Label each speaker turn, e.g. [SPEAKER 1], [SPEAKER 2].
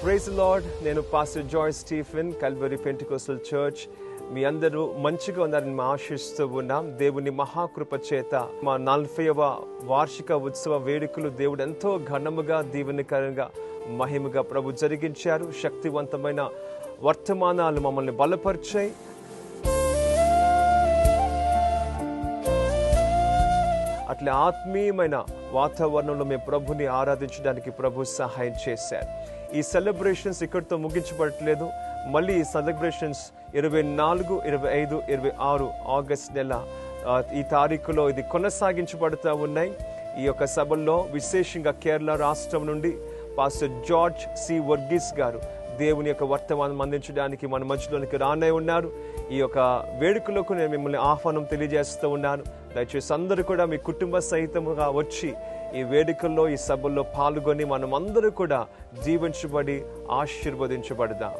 [SPEAKER 1] Praise lord. నేను pastor Joy Stephen, Calvary Pentecostal church. మీ అందరూ మంచిగా ఉన్నారని మేము ఆశిస్తూ ఉన్నాం. దేవుని మహాకృప చేత మా 40వ వార్షిక ఉత్సవ వేడుకలు దేవుడు ఎంతో ఘనముగా, దీవెనకరంగా, మహిమగా ప్రభు జరిగించారు. శక్తివంతమైన వర్తమానాలు మమ్మల్ని బలపరిచాయి. అట్లా ఆత్మీయమైన వాతావరణంలో మేము ప్రభుని ఆరాధించడానికి ప్రభు సహాయం చేశారు. ఈ సెలబ్రేషన్స్ ఇక్కడితో ముగించబడట్లేదు. మళ్ళీ ఈ సెలబ్రేషన్స్ 24, 25, 26 ఆగస్ట్ నెల ఈ తారీఖులో ఇది కొనసాగించబడుతూ ఉన్నాయి. ఈ యొక్క సభల్లో విశేషంగా కేరళ రాష్ట్రం నుండి పాస్టర్ జార్జ్ సి వర్గీస్ గారు దేవుని యొక్క వర్తమానం అందించడానికి మన మధ్యలోనికి రానే ఉన్నారు. ఈ యొక్క వేడుకలకు నేను మిమ్మల్ని ఆహ్వానం తెలియజేస్తూ ఉన్నాను. దయచేసి అందరూ కూడా మీ కుటుంబ సహితముగా వచ్చి ఈ వేడుకల్లో, ఈ సభల్లో పాల్గొని మనం అందరూ కూడా జీవించబడి ఆశీర్వదించబడదాం.